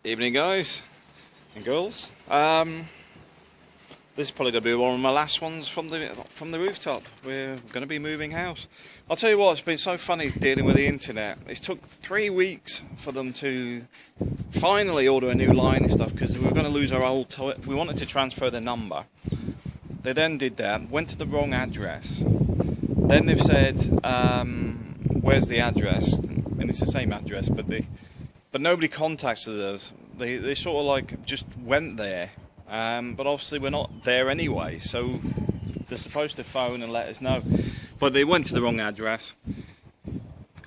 Evening, guys and girls. This is probably going to be one of my last ones from the rooftop. We're going to be moving house. I'll tell you what, it's been so funny dealing with the internet. It took 3 weeks for them to finally order a new line and stuff, because we were going to lose our old we wanted to transfer the number. They then did that, went to the wrong address. Then they've said, where's the address? And it's the same address, but nobody contacted us. They sort of like just went there, but obviously we're not there anyway, so they're supposed to phone and let us know. But they went to the wrong address.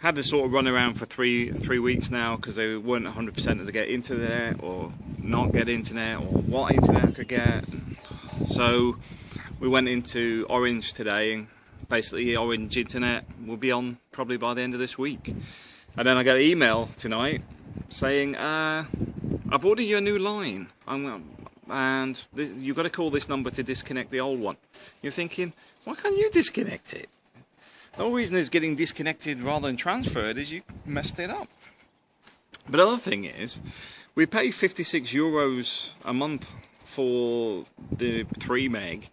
Had to sort of run around for three weeks now, because they weren't 100% to get internet or not get internet, or what internet I could get. So we went into Orange today, and basically Orange internet will be on probably by the end of this week. And then I got an email tonight saying, I've ordered you a new line, and you've got to call this number to disconnect the old one. You're thinking, why can't you disconnect it? The whole reason it's getting disconnected rather than transferred is you messed it up. But the other thing is, we pay €56 a month for the 3 meg,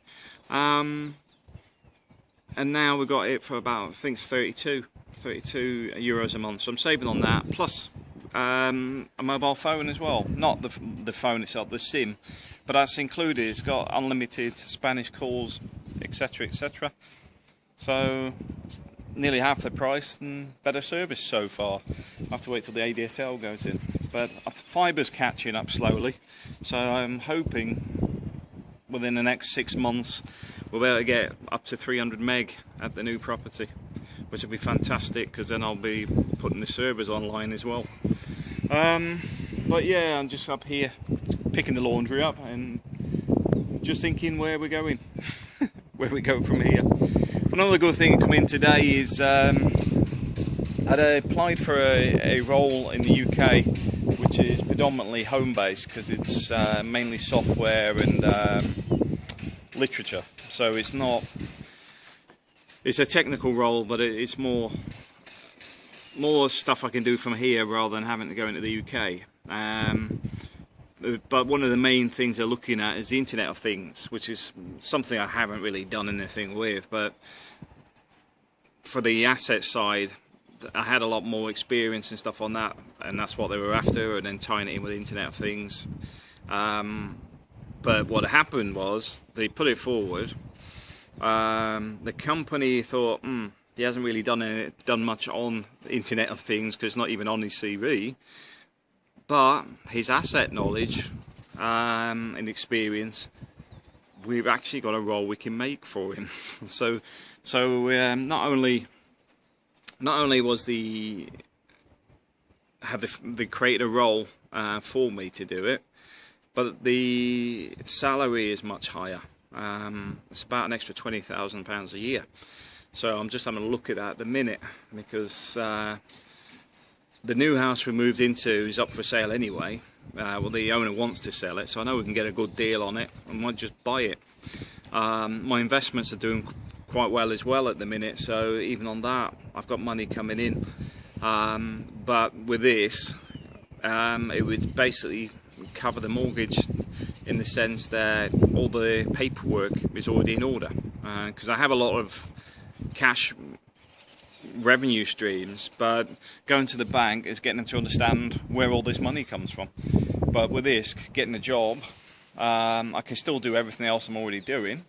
and now we got it for about, I think, 32 euros a month. So I'm saving on that, plus a mobile phone as well. Not the phone itself, the SIM, but that's included. It's got unlimited Spanish calls, etc, etc. So it's nearly half the price and better service so far. I have to wait till the ADSL goes in, but fiber's catching up slowly, so I'm hoping within the next 6 months we'll be able to get up to 300 meg at the new property, which will be fantastic, because then I'll be putting the servers online as well. But yeah, I'm just up here picking the laundry up and just thinking where we're going, where we go from here. Another good thing to come in today is I'd applied for a role in the UK, which is predominantly Homebase, because it's mainly software and literature. So it's a technical role, but it's more stuff I can do from here rather than having to go into the UK. But one of the main things they're looking at is the Internet of Things, which is something I haven't really done anything with. But for the asset side, I had a lot more experience and stuff on that, and that's what they were after, and then tying it in with the Internet of Things. But what happened was, they put it forward. The company thought, he hasn't really done much on Internet of Things, because it's not even on his CV. But his asset knowledge and experience, we've actually got a role we can make for him. so not only was they created a role for me to do it, but the salary is much higher. It's about an extra £20,000 a year. So I'm just having a look at that at the minute, because the new house we moved into is up for sale anyway. Well, the owner wants to sell it, so I know we can get a good deal on it, and might just buy it. My investments are doing quite well as well at the minute, so even on that I've got money coming in. But with this, it would basically cover the mortgage, in the sense that all the paperwork is already in order, because I have a lot of cash revenue streams, but going to the bank is getting them to understand where all this money comes from. But with this, getting a job, I can still do everything else I'm already doing,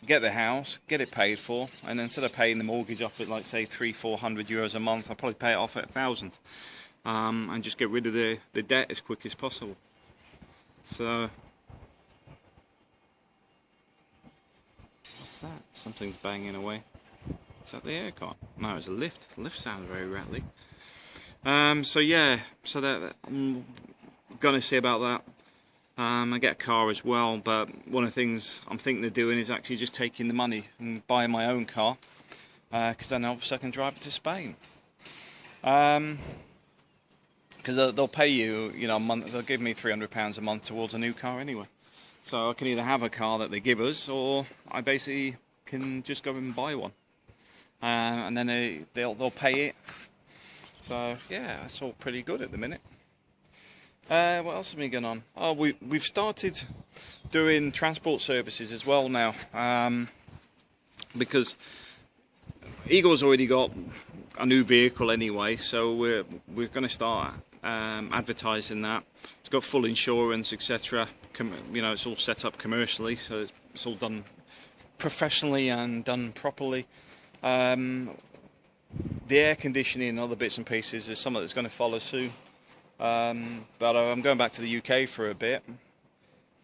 get the house, get it paid for, and instead of paying the mortgage off at, like, say, €300-400 a month, I'll probably pay it off at 1,000, and just get rid of the debt as quick as possible. So what's that? Something's banging away. Is that the aircon? No, it's a lift. The lift sounds very rattly. So yeah, so that I'm gonna see about that. I get a car as well, but one of the things I'm thinking of doing is actually just taking the money and buying my own car, because then obviously I can drive it to Spain. Because they'll pay you, a month. They'll give me £300 a month towards a new car anyway. So I can either have a car that they give us, or I basically can just go and buy one, and then they'll pay it. So yeah, that's all pretty good at the minute. What else have we going on? Oh, we've started doing transport services as well now, because Eagle's already got a new vehicle anyway, so we're going to start advertising that. It's got full insurance, etc. You know, it's all set up commercially, so it's all done professionally and done properly. The air conditioning and other bits and pieces is something that's going to follow soon. But I'm going back to the UK for a bit.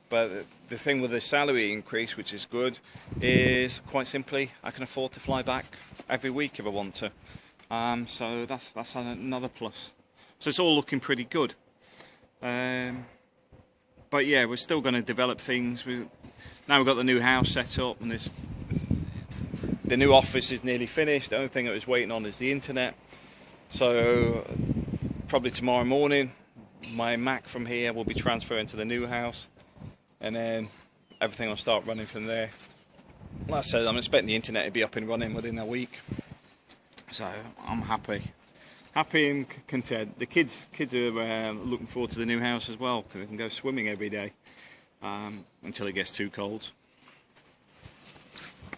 But the thing with the salary increase, which is good, is quite simply I can afford to fly back every week if I want to. So that's another plus. So it's all looking pretty good. But yeah, we're still going to develop things. Now we've got the new house set up, and the new office is nearly finished. The only thing that was waiting on is the internet. So probably tomorrow morning, my Mac from here will be transferring to the new house, and then everything will start running from there. Like I said, I'm expecting the internet to be up and running within a week. So I'm happy and content. The kids are looking forward to the new house as well, because they can go swimming every day until it gets too cold.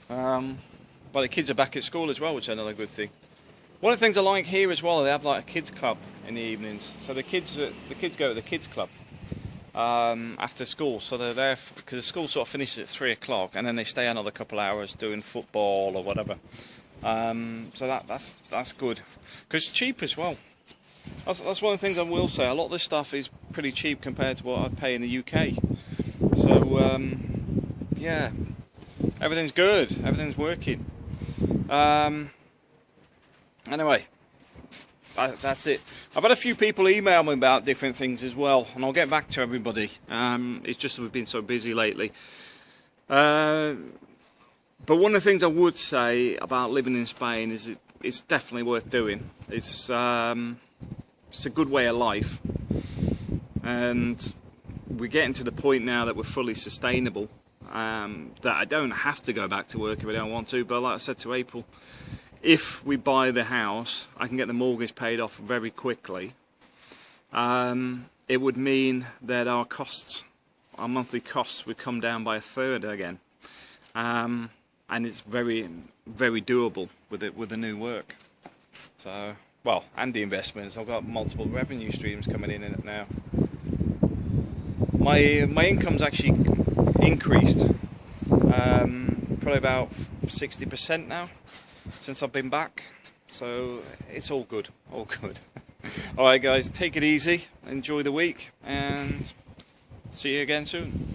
But the kids are back at school as well, which is another good thing. One of the things I like here as well, they have like a kids club in the evenings. So the kids go to the kids club after school. So they're there because the school sort of finishes at 3 o'clock, and then they stay another couple of hours doing football or whatever. So that's good, because it's cheap as well. That's one of the things I will say. A lot of this stuff is pretty cheap compared to what I'd pay in the UK. So yeah, everything's good. Everything's working. Anyway, that's it. I've had a few people email me about different things as well, and I'll get back to everybody. It's just that we've been so busy lately. But one of the things I would say about living in Spain is it's definitely worth doing. It's a good way of life, and we're getting to the point now that we're fully sustainable, that I don't have to go back to work if I don't want to. But like I said to April, if we buy the house, I can get the mortgage paid off very quickly. It would mean that our monthly costs would come down by a third again. And it's very, very doable with the new work. So, well, and the investments. I've got multiple revenue streams coming in it now. My income's actually increased, probably about 60% now since I've been back. So it's all good, all good. All right, guys, take it easy, enjoy the week, and see you again soon.